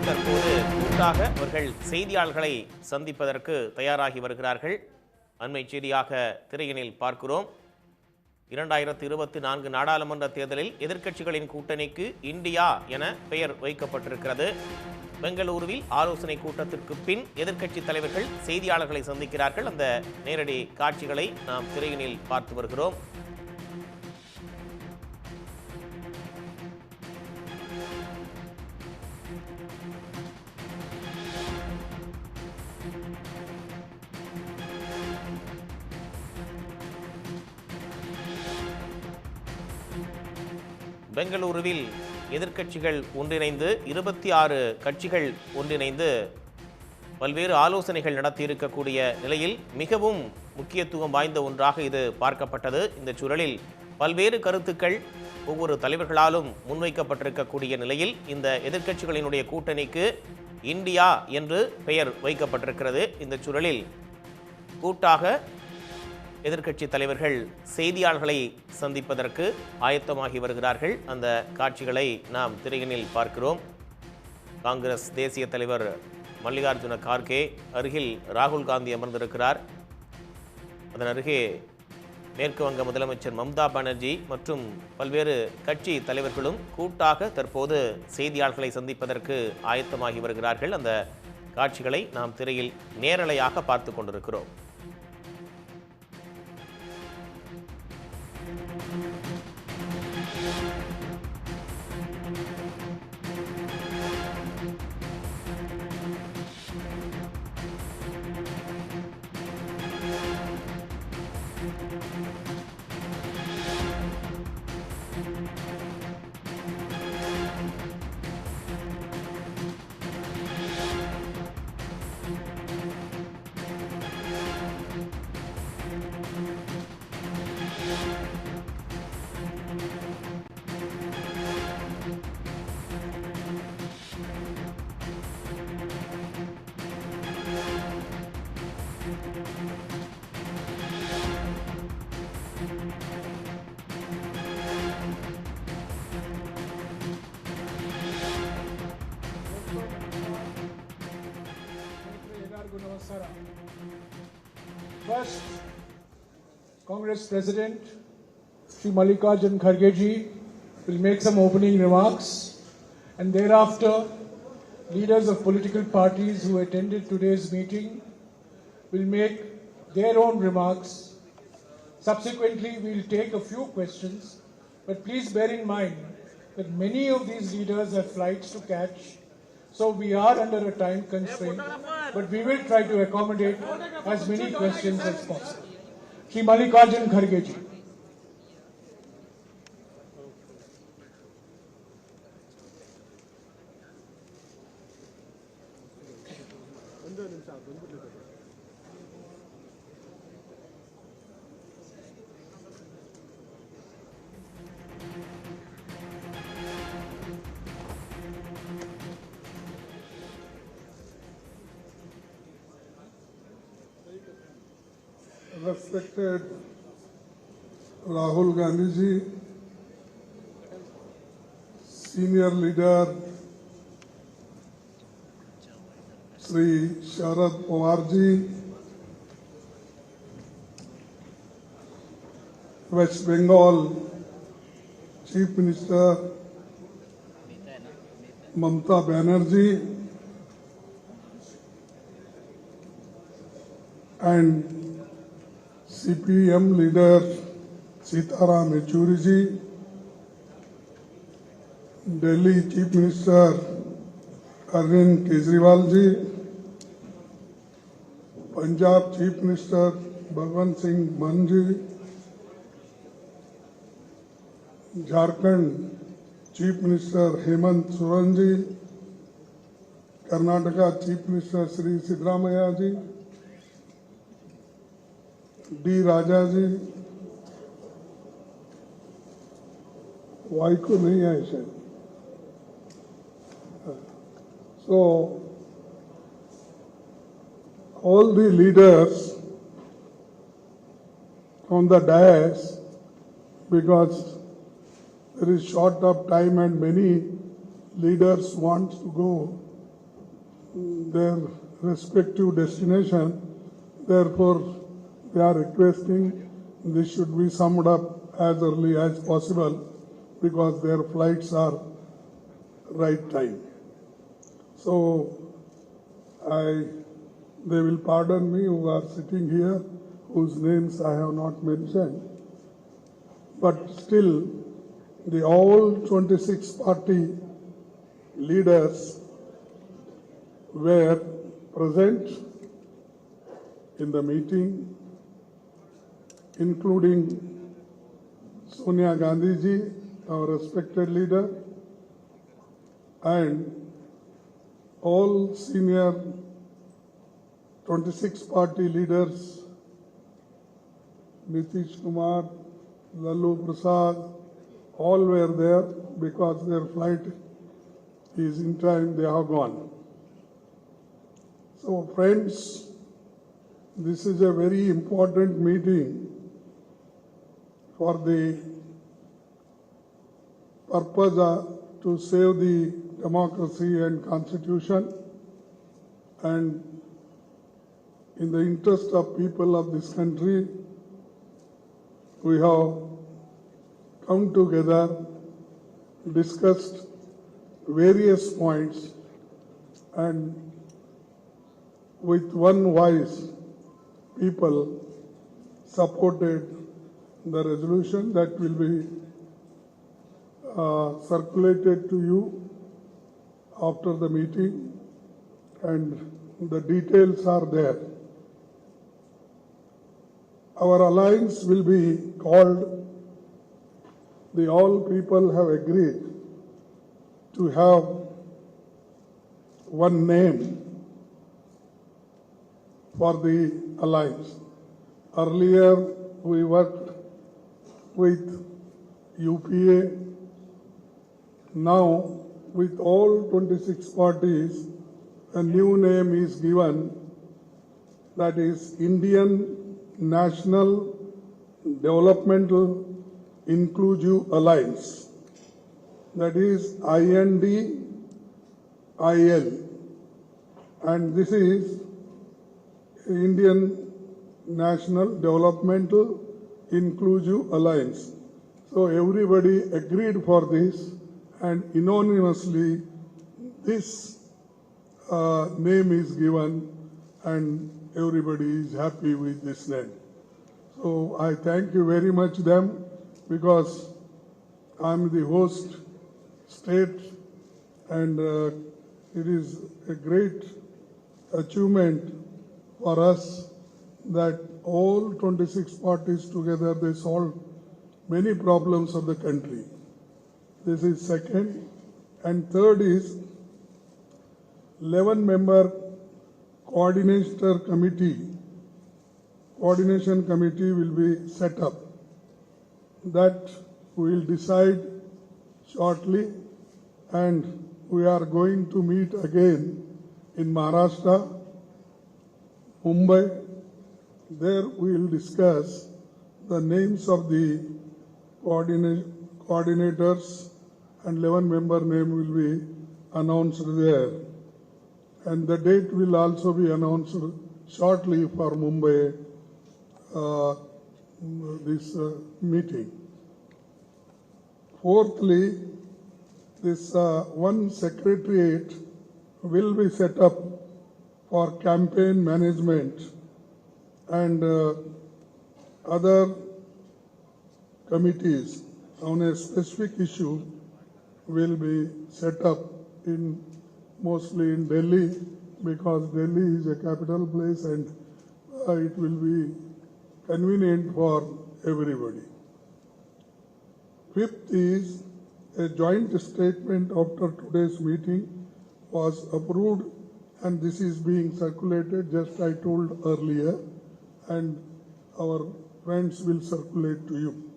தற்போது கூட்டாக அவர்கள் செய்தியாளர்களை சந்திப்பதற்கு தயாராகி வருகிறார்கள். அண்மை செய்தியாக திரையினில் பார்க்கிறோம். 2024 நாடாளுமன்ற தேர்தலில் எதிர்க்கட்சிகளின் கூட்டணிக்கு இந்தியா என பெயர் வைக்கப்பட்டிருக்கிறது. பெங்களூருவில் ஆலோசனை கூட்டத்திற்கு பின் எதிர்க்கட்சி தலைவர்கள் செய்தியாளர்களை சந்திக்கிறார்கள். அந்த நேரடி காட்சிகளை நாம் திரையினில் பார்த்து வருகிறோம். பெங்களூருவில் எதிர்க்கட்சிகள் ஒன்றிணைந்து 26 கட்சிகள் ஒன்றிணைந்து பல்வேறு ஆலோசனைகள் நடத்தியிருக்கக்கூடிய நிலையில் மிகவும் முக்கியத்துவம் வாய்ந்த ஒன்றாக இது பார்க்கப்பட்டது. இந்த சூழலில் பல்வேறு கருத்துக்கள் ஒவ்வொரு தலைவர்களாலும் முன்வைக்கப்பட்டிருக்கக்கூடிய நிலையில் இந்த எதிர்க்கட்சிகளினுடைய கூட்டணிக்கு இந்தியா என்று பெயர் வைக்கப்பட்டிருக்கிறது. இந்த சூழலில் கூட்டாக எதிர்க்கட்சி தலைவர்கள் செய்தியாளர்களை சந்திப்பதற்கு ஆயத்தமாகி வருகிறார்கள். அந்த காட்சிகளை நாம் திரையினில் பார்க்கிறோம். காங்கிரஸ் தேசிய தலைவர் மல்லிகார்ஜுன கார்கே அருகில் ராகுல் காந்தி அமர்ந்திருக்கிறார். அதன் அருகே மேற்கு வங்க முதலமைச்சர் மம்தா பானர்ஜி மற்றும் பல்வேறு கட்சி தலைவர்களும் கூட்டாக தற்போது செய்தியாளர்களை சந்திப்பதற்கு ஆயத்தமாகி வருகிறார்கள். அந்த காட்சிகளை நாம் திரையில் நேரலையாக பார்த்து கொண்டிருக்கிறோம். First, Congress President Shri Mallikarjun Kharge ji will make some opening remarks, and thereafter leaders of political parties who attended today's meeting will make their own remarks. Subsequently, we will take a few questions, but please bear in mind that many of these leaders have flights to catch, so we are under a time constraint, but we will try to accommodate as many questions as possible. Shri Mallikarjun Kharge ji. Respected Rahul Gandhi ji, senior leader Sri Sharad Pawar ji, West Bengal Chief Minister Mamta Banerjee, and CPM leader Sitaram Yechuri ji, Delhi Chief Minister Arvind Kejriwal ji, Punjab Chief Minister Bhagwant Singh Mann ji, Jharkhand Chief Minister Hemant Soren ji, Karnataka Chief Minister Sri Siddaramaiah ji, D. Raja ji, Y को नहीं आए शायद. So all the leaders on the dais, because there is short of time and many leaders want to go, their respective destination. Therefore, they are requesting this should be summed up as early as possible because their flights are right time. So, they will pardon me who are sitting here, whose names I have not mentioned. But still, the all 26 party leaders were present in the meeting, including Sonia Gandhi ji, our respected leader, and all senior 26 party leaders, Nitish Kumar, Lalu Prasad, all were there because their flight is in time, they have gone. So friends, this is a very important meeting for the purpose to save the democracy and constitution, and in the interest of people of this country, we have come together, discussed various points, and with one voice, people supported the resolution that will be circulated to you after the meeting, and the details are there. Our alliance will be called, the all people have agreed to have one name for the alliance. Earlier we worked with UPA. Now with all 26 parties, a new name is given, that is Indian National Developmental Inclusive Alliance, that is INDIL, and this is Indian National Developmental Inclusive Alliance. So everybody agreed for this, and unanimously this name is given, and everybody is happy with this name. So I thank you very much them, because I'm the host state, and it is a great achievement for us that all 26 parties together, they solved many problems of the country. This is second. And third is 11-member coordination committee will be set up. That we will decide shortly, and we are going to meet again in Maharashtra, Mumbai. There we will discuss the names of the coordinators, and 11-member name will be announced there. And the date will also be announced shortly for Mumbai, this meeting. Fourthly, this one secretariat will be set up for campaign management, and other committees on a specific issue will be set up mostly in Delhi, because Delhi is a capital place and it will be convenient for everybody. Fifth is a joint statement after today's meeting was approved, and this is being circulated, just I told earlier, and our friends will circulate to you.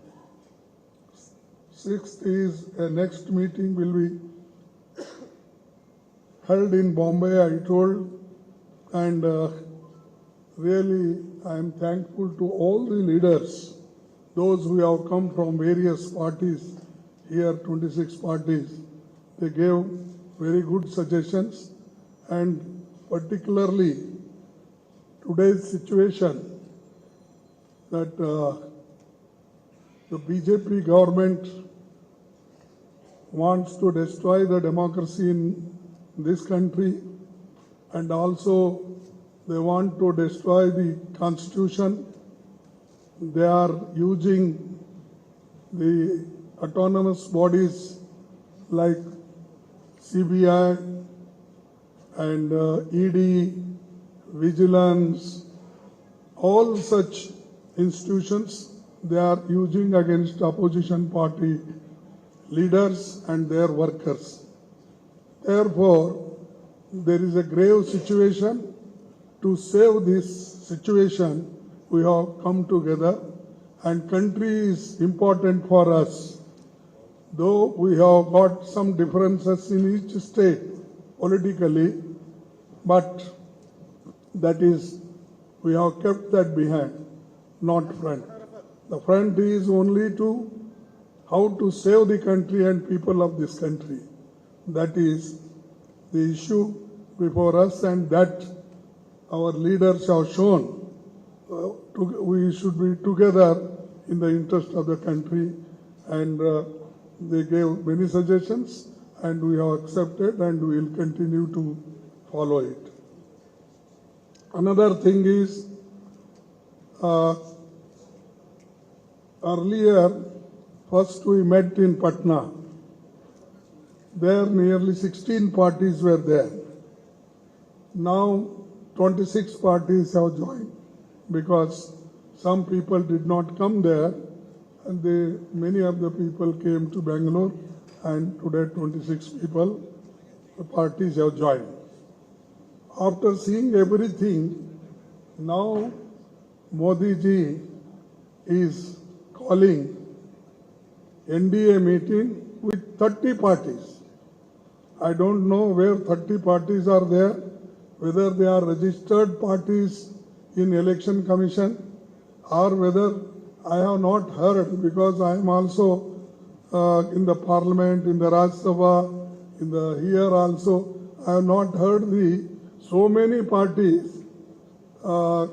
Sixth is a next meeting will be held in Bombay, I told, and really I am thankful to all the leaders, those who have come from various parties, here 26 parties. They gave very good suggestions, and particularly today's situation that the BJP government wants to destroy the democracy in this country, and also they want to destroy the constitution. They are using the autonomous bodies like CBI and ED, vigilance, all such institutions they are using against opposition party leaders and their workers. Therefore, there is a grave situation. To save this situation, we have come together, and country is important for us. Though we have got some differences in each state politically, but that is, we have kept that behind, not front. The front is only to how to save the country and people of this country. That is the issue before us, and that our leaders have shown. We should be together in the interest of the country, and they gave many suggestions, and we have accepted, and we will continue to follow it. Another thing is, earlier, first we met in Patna. There nearly 16 parties were there. Now 26 parties have joined, because some people did not come there, and many of the people came to Bangalore, and today 26 people, the parties have joined. After seeing everything, now Modi ji is calling NDA meeting with 30 parties. I don't know where 30 parties are there, whether they are registered parties in Election Commission, or whether I have not heard, because I am also in the Parliament, in the Rajya Sabha, here also, I have not heard so many parties in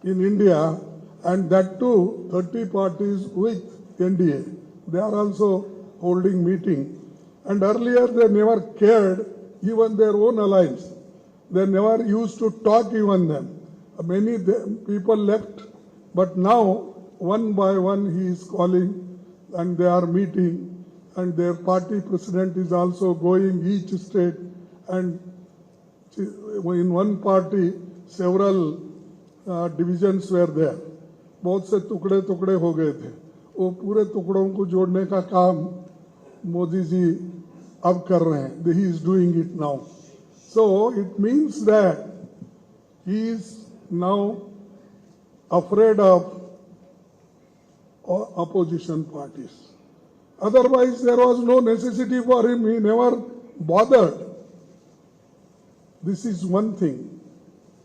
India, and that too 30 parties with NDA. They are also holding meeting. And earlier they never cared even their own alliance. They never used to talk even them. Many people left, but now one by one he is calling, and they are meeting, and their party president is also going each state, and in one party several divisions were there. बहुत से टुकड़े टुकड़े हो गए थे. वो पूरे टुकड़ों को जोड़ने का काम मोदी जी अब कर रहे हैं. He is doing it now. So it means that he is now afraid of opposition parties. Otherwise, there was no necessity for him. He never bothered. This is one thing.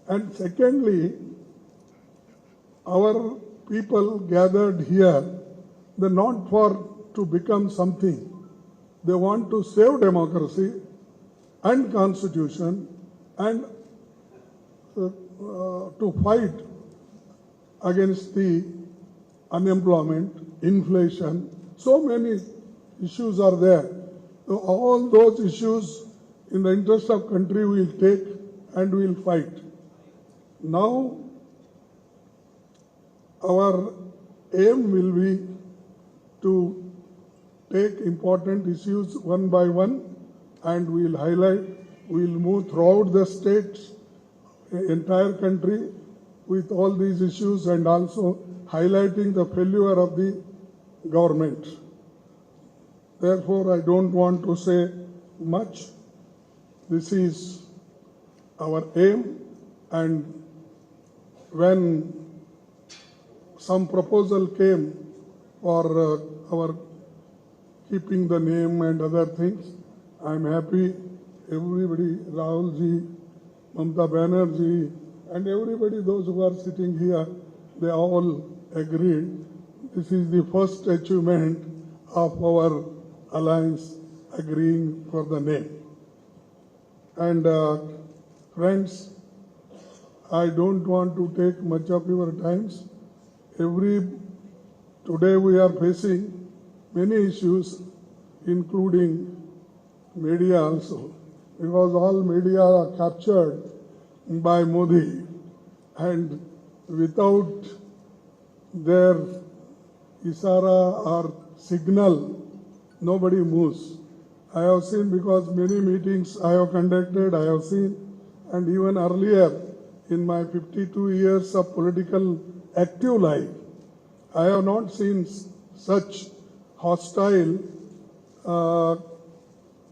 And secondly, our people gathered here, they're not to become something. They want to save democracy and constitution, and to fight against the unemployment, inflation. So many issues are there. So all those issues, in the interest of country, we will take and we will fight. Now, our aim will be to take important issues one by one, and we will highlight, we will move throughout the states, entire country, with all these issues, and also highlighting the failure of the government. Therefore, I don't want to say much. This is our aim, and when some proposal came for our keeping the name and other things, I am happy. Everybody, Rahul ji, Mamata Banerjee, and everybody, those who are sitting here, they all agreed. This is the first achievement of our alliance agreeing for the name. And Friends, I don't want to take much of your times. Today we are facing many issues, including media also, because all media are captured by Modi, and without their isara or signal, nobody moves. I have seen, because many meetings I have conducted, I have seen, and even earlier in my 52 years of political active life, I have not seen such hostile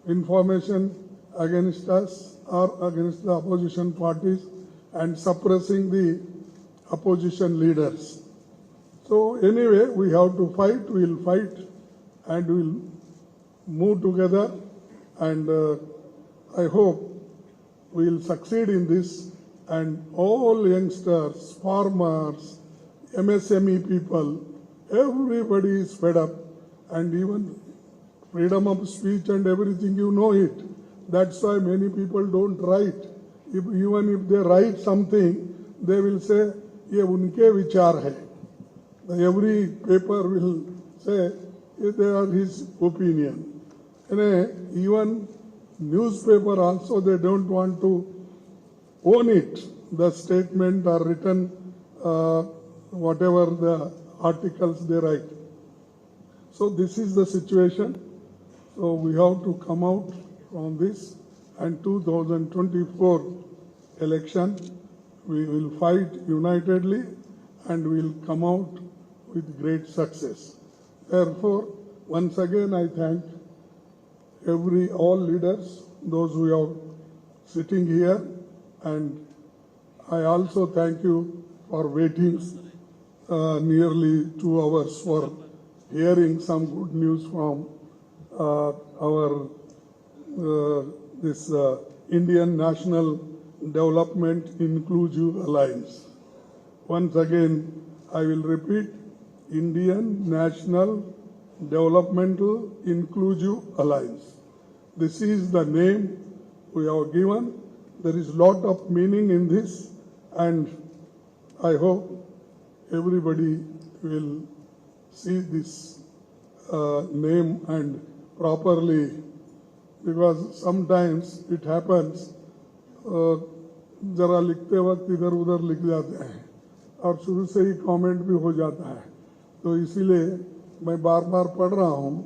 information against us or against the opposition parties and suppressing the opposition leaders. So anyway, we have to fight, we will fight, and we will move together, and I hope we will succeed in this, and all youngsters, farmers, MSME people, everybody is fed up, and even freedom of speech and everything, you know it. That's why many people don't write. Even if they write something, they will say, ये उनके विचार है. Every paper will say, they are his opinion. And even newspaper also, they don't want to own it, the statement or written, whatever the articles they write. So this is the situation. So we have to come out from this, and 2024 election, we will fight unitedly and we will come out with great success. Therefore, once again I thank all leaders, those who are sitting here, and I also thank you for waiting nearly 2 hours for hearing some good news from our Indian National Development Inclusive Alliance. Once again, I will repeat, Indian National Developmental Inclusive Alliance. This is the name we have given. There is a lot of meaning in this, and I hope everybody will see this name and properly, because sometimes it happens, जरा लिखते वक्त इधर उधर लिख जाते हैं और शुरू से ही कमेंट भी हो जाता है, तो इसीलिए मैं बार बार पढ़ रहा हूँ.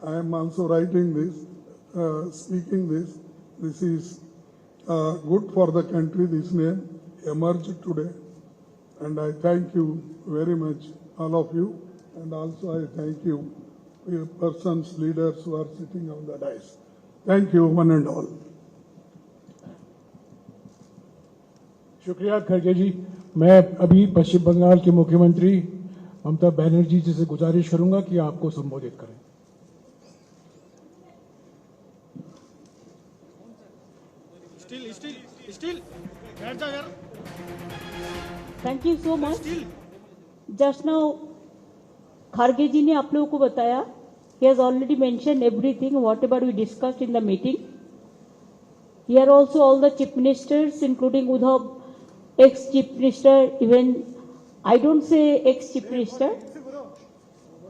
I am also writing this, speaking this. This is good for the country. This name emerged today, and I thank you very much, all of you, and also I thank you, persons, leaders who are sitting on the dais. Thank you, one and all. शुक्रिया खड़गे जी. मैं अभी पश्चिम बंगाल के मुख्यमंत्री ममता बनर्जी जी से गुजारिश करूंगा कि आपको संबोधित करें. Still. Thank you so much. Just now, Kharge ji ने आप लोगों को बताया. He has already mentioned everything, whatever we discussed in the meeting. Here also all the chief ministers, including Udhav, ex-chief minister, even I don't say ex-chief minister.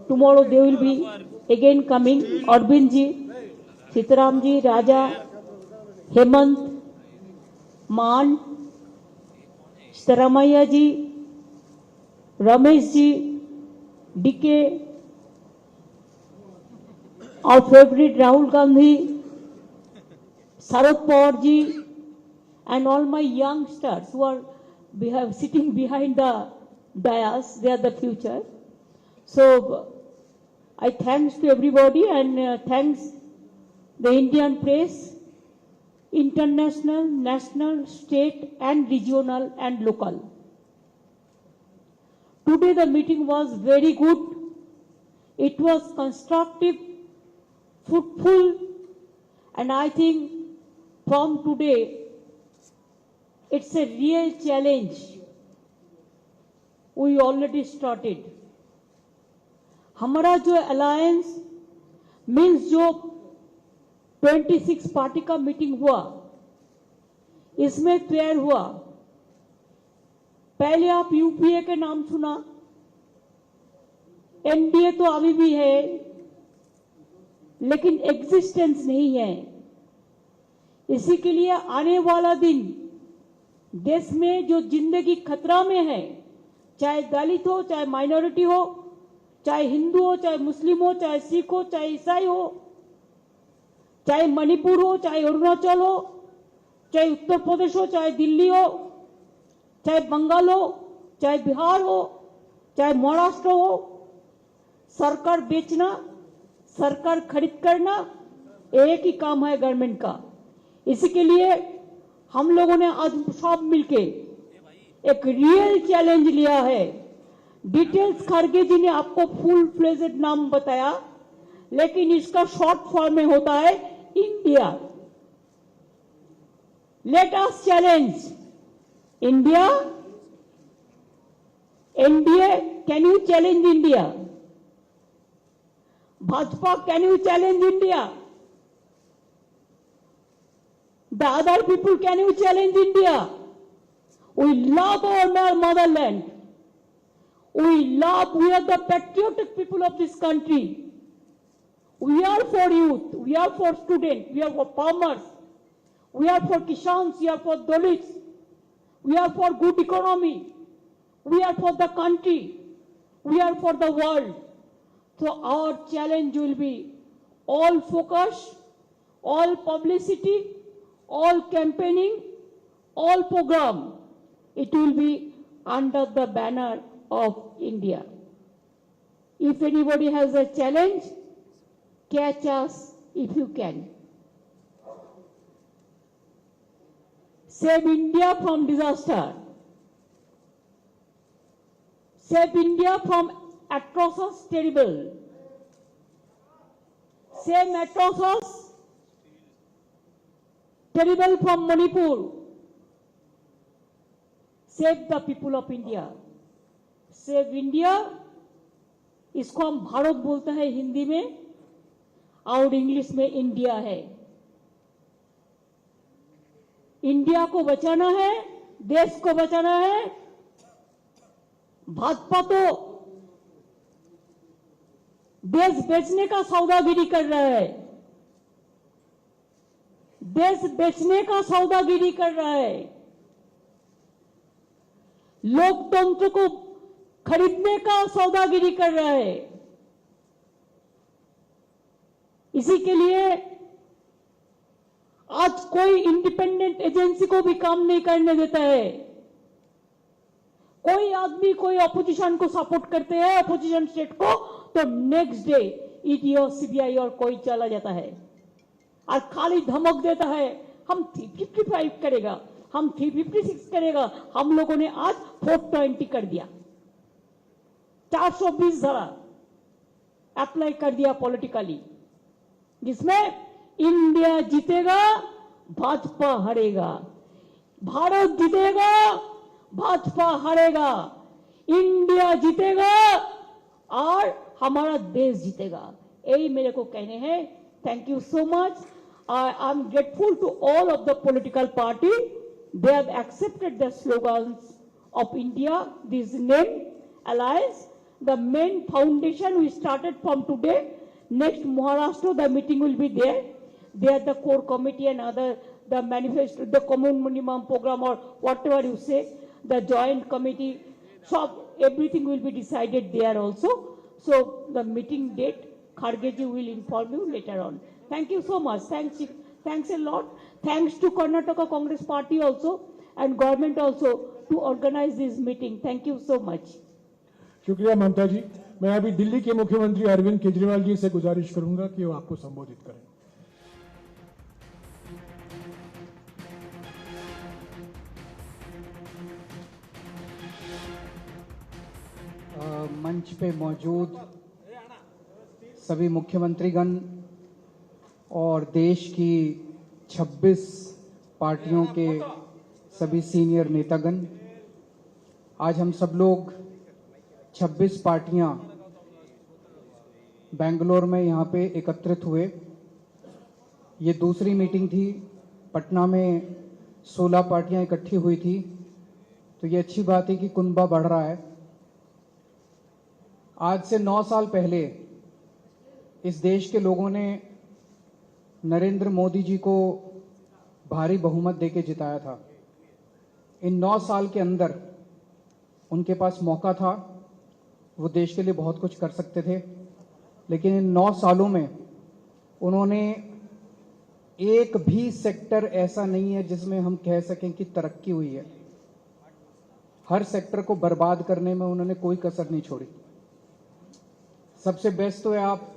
Tomorrow they will be again coming. Arvind ji, Sitaram ji, Raja, Hemant, मान, Staramaya ji, Ramesh ji, DK, our favorite Rahul Gandhi, Sharad Pawar ji, and all my youngsters who are sitting behind the dais, they are the future. So I thanks to everybody, and thanks the Indian press, international, national, state and regional and local. Today the meeting was very good. It was constructive, fruitful, and I think from today it's a real challenge. We already started. हमारा जो alliance means जो 26 party का meeting हुआ, इसमें fair हुआ। पहले आप UPA के नाम सुना, एनडीए तो अभी भी है लेकिन एग्जिस्टेंस नहीं है। इसी के लिए आने वाला दिन देश में जो जिंदगी खतरा में है, चाहे दलित हो, चाहे माइनॉरिटी हो, चाहे हिंदू हो, चाहे मुस्लिम हो, चाहे सिख हो, चाहे ईसाई हो, चाहे मणिपुर हो, चाहे अरुणाचल हो, चाहे उत्तर प्रदेश हो, चाहे दिल्ली हो, चाहे बंगाल हो, चाहे बिहार हो, चाहे महाराष्ट्र हो, सरकार बेचना, सरकार खरीद करना एक ही काम है गवर्नमेंट का। इसी के लिए हम लोगों ने आज सब मिलके एक रियल चैलेंज लिया है। डिटेल्स खड़गे जी ने आपको फुल फ्लेजेड नाम बताया, लेकिन इसका शॉर्ट फॉर्म में होता है India. Let us challenge India. NDA, can you challenge India? Bhajpa, can you challenge India? The other people, can you challenge India? We love our motherland. We are the patriotic people of this country. We are for youth, we are for students, we are for farmers, we are for Kishans, we are for Dalits, we are for good economy, we are for the country, we are for the world. So our challenge will be all focus, all publicity, all campaigning, all program. It will be under the banner of India. If anybody has a challenge, catch us if you can. Save India from disaster. Save India from atrocious terrible. Save atrocious terrible from Manipur. Save the people of India. Save India. इसको हम भारत बोलते हैं हिंदी में और English में India है। India को बचाना है, देश को बचाना है। भाजपा तो देश बेचने का सौदागिरी कर रहा है, देश बेचने का सौदागिरी कर रहा है, लोकतंत्र को खरीदने का सौदागिरी कर रहा है। इसी के लिए आज कोई इंडिपेंडेंट एजेंसी को भी काम नहीं करने देता है। कोई आदमी कोई अपोजिशन को सपोर्ट करते हैं, अपोजिशन स्टेट को, तो नेक्स्ट डे ईडी और सीबीआई और कोई चला जाता है और खाली धमक देता है हम 355 करेगा, हम 356 करेगा। हम लोगों ने आज 420 कर दिया, 420 धारा अप्लाई कर दिया पॉलिटिकली, जिसमें इंडिया जीतेगा, भाजपा हारेगा। भारत जीतेगा, भाजपा हारेगा। इंडिया जीतेगा और हमारा देश जीतेगा। यही मेरे को कहने हैं। Thank you so much. I am grateful to all of the political party. They have accepted the slogans of India, this name, alliance. The main foundation we started from today. Next Maharashtra, the meeting will be there. There the core committee and other, the manifesto, the common minimum program or whatever you say, the joint committee, so everything will be decided there also. So the meeting date, Khargeji will inform you later on. Thank you so much. Thanks a lot. Thanks to Karnataka Congress Party also and government also to organize this meeting. Thank you so much. शुक्रिया ममता जी। मैं अभी दिल्ली के मुख्यमंत्री अरविंद केजरीवाल जी से गुजारिश करूंगा कि वो आपको संबोधित करें। मंच पे मौजूद सभी मुख्यमंत्रीगण और देश की 26 पार्टियों के सभी सीनियर नेतागण, आज हम सब लोग 26 पार्टियां बेंगलोर में यहाँ पे एकत्रित हुए। ये दूसरी मीटिंग थी। पटना में 16 पार्टियां इकट्ठी हुई थी, तो ये अच्छी बात है कि कुनबा बढ़ रहा है। आज से 9 साल पहले इस देश के लोगों ने नरेंद्र मोदी जी को भारी बहुमत देके जिताया था। इन 9 साल के अंदर उनके पास मौका था, वो देश के लिए बहुत कुछ कर सकते थे, लेकिन इन 9 सालों में उन्होंने एक भी सेक्टर ऐसा नहीं है जिसमें हम कह सकें कि तरक्की हुई है। हर सेक्टर को बर्बाद करने में उन्होंने कोई कसर नहीं छोड़ी। सबसे बेस्ट तो है आप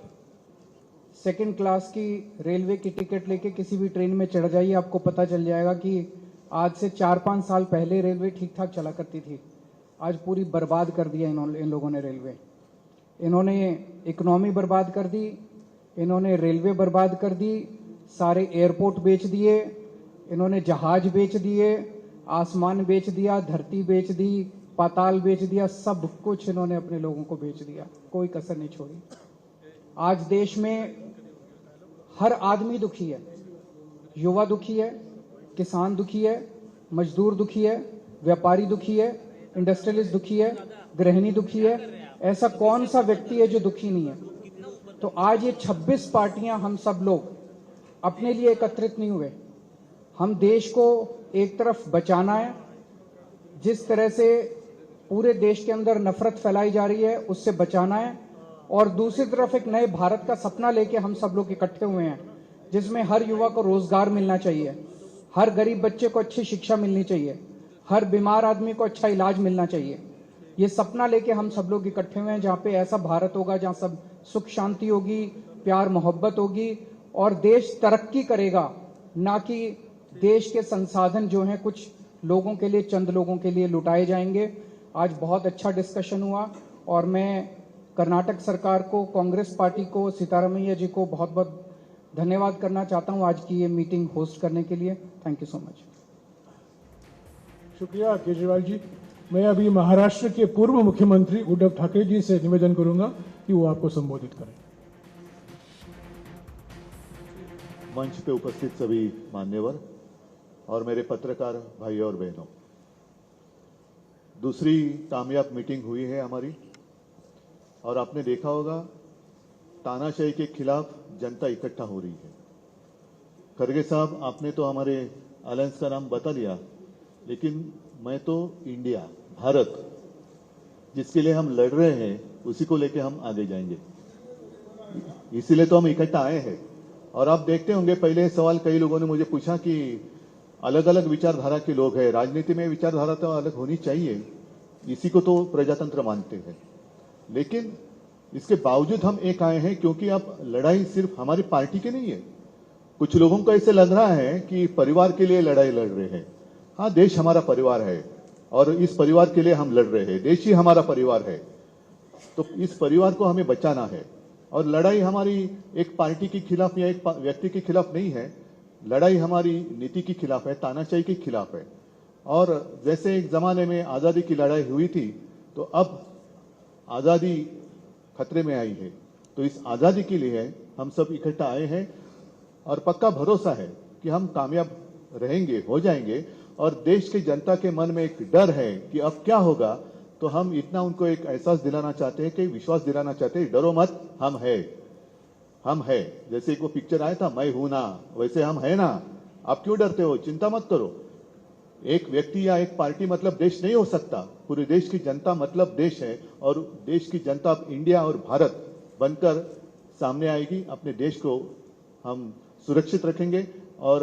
सेकंड क्लास की रेलवे की टिकट लेके किसी भी ट्रेन में चढ़ जाइए, आपको पता चल जाएगा कि आज से 4-5 साल पहले रेलवे ठीक ठाक चला करती थी, आज पूरी बर्बाद कर दिया इन लोगों ने रेलवे। इन्होंने इकोनॉमी बर्बाद कर दी, इन्होंने रेलवे बर्बाद कर दी, सारे एयरपोर्ट बेच दिए, इन्होंने जहाज बेच दिए, आसमान बेच दिया, धरती बेच दी, पाताल बेच दिया, सब कुछ इन्होंने अपने लोगों को बेच दिया, कोई कसर नहीं छोड़ी। आज देश में हर आदमी दुखी है, युवा दुखी है, किसान दुखी है, मजदूर दुखी है, व्यापारी दुखी है, इंडस्ट्रियलिस्ट दुखी है, गृहिणी दुखी है। ऐसा कौन सा व्यक्ति है जो दुखी नहीं है? तो आज ये 26 पार्टियां, हम सब लोग अपने लिए एकत्रित नहीं हुए। हम देश को एक तरफ बचाना है, जिस तरह से पूरे देश के अंदर नफरत फैलाई जा रही है उससे बचाना है, और दूसरी तरफ एक नए भारत का सपना लेके हम सब लोग इकट्ठे हुए हैं, जिसमें हर युवा को रोजगार मिलना चाहिए, हर गरीब बच्चे को अच्छी शिक्षा मिलनी चाहिए, हर बीमार आदमी को अच्छा इलाज मिलना चाहिए। ये सपना लेके हम सब लोग इकट्ठे हुए हैं, जहां पे ऐसा भारत होगा जहां सब सुख शांति होगी, प्यार मोहब्बत होगी और देश तरक्की करेगा, ना कि देश के संसाधन जो हैं कुछ लोगों के लिए, चंद लोगों के लिए लुटाए जाएंगे। आज बहुत अच्छा डिस्कशन हुआ और मैं कर्नाटक सरकार को, कांग्रेस पार्टी को, सीतारामैया जी को बहुत बहुत धन्यवाद करना चाहता हूं आज की ये मीटिंग होस्ट करने के लिए। Thank you so much. शुक्रिया केजरीवाल जी। मैं अभी महाराष्ट्र के पूर्व मुख्यमंत्री उद्धव ठाकरे जी से निवेदन करूंगा कि वो आपको संबोधित करें। मंच पे उपस्थित सभी मान्यवर और मेरे पत्रकार भाई और बहनों, दूसरी कामयाब मीटिंग हुई है हमारी और आपने देखा होगा तानाशाही के खिलाफ जनता इकट्ठा हो रही है। खरगे साहब, आपने तो हमारे अलायंस का नाम बता दिया, लेकिन मैं तो इंडिया, भारत, जिसके लिए हम लड़ रहे हैं उसी को लेके हम आगे जाएंगे। इसीलिए तो हम इकट्ठा आए हैं। और आप देखते होंगे, पहले सवाल कई लोगों ने मुझे पूछा कि अलग अलग विचारधारा के लोग हैं, राजनीति में विचारधारा तो अलग होनी चाहिए, इसी को तो प्रजातंत्र मानते हैं। लेकिन इसके बावजूद हम एक आए हैं क्योंकि अब लड़ाई सिर्फ हमारी पार्टी की नहीं है। कुछ लोगों को ऐसे लग रहा है कि परिवार के लिए लड़ाई लड़ रहे हैं। हाँ, देश हमारा परिवार है और इस परिवार के लिए हम लड़ रहे हैं। देश ही हमारा परिवार है, तो इस परिवार को हमें बचाना है। और लड़ाई हमारी एक पार्टी के खिलाफ या एक व्यक्ति के खिलाफ नहीं है, लड़ाई हमारी नीति के खिलाफ है, तानाशाही के खिलाफ है। और जैसे एक जमाने में आजादी की लड़ाई हुई थी, तो अब आजादी खतरे में आई है। तो इस आजादी के लिए हम सब इकट्ठा आए हैं और पक्का भरोसा है कि हम कामयाब रहेंगे, हो जाएंगे। और देश की जनता के मन में एक डर है कि अब क्या होगा, तो हम इतना उनको एक एहसास दिलाना चाहते हैं, कि विश्वास दिलाना चाहते हैं, डरो मत, हम है। जैसे एक वो पिक्चर आया था, मैं हूं ना, वैसे हम है ना, आप क्यों डरते हो, चिंता मत करो। एक व्यक्ति या एक पार्टी मतलब देश नहीं हो सकता, पूरे देश की जनता मतलब देश है। और देश की जनता अब इंडिया और भारत बनकर सामने आएगी। अपने देश को हम सुरक्षित रखेंगे। और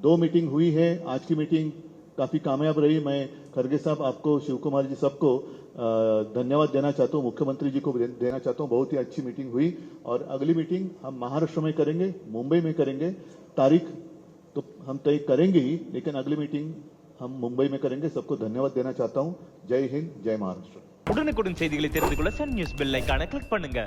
2 मीटिंग हुई है, आज की मीटिंग काफी कामयाब रही। मैं खरगे साहब, आपको, शिव कुमार जी, सबको धन्यवाद देना चाहता हूँ, मुख्यमंत्री जी को देना चाहता हूँ। बहुत ही अच्छी मीटिंग हुई। और अगली मीटिंग हम महाराष्ट्र में करेंगे, मुंबई में करेंगे। तारीख तो हम तय करेंगे ही, लेकिन अगली मीटिंग हम मुंबई में करेंगे। सबको धन्यवाद देना चाहता हूँ। जय हिंद, जय महाराष्ट्र। உடனுக்குடன் செய்திகளை தெரிந்து கொள்ள சன் நியூஸ் பெல் ஐகானை கிளிக் பண்ணுங்க.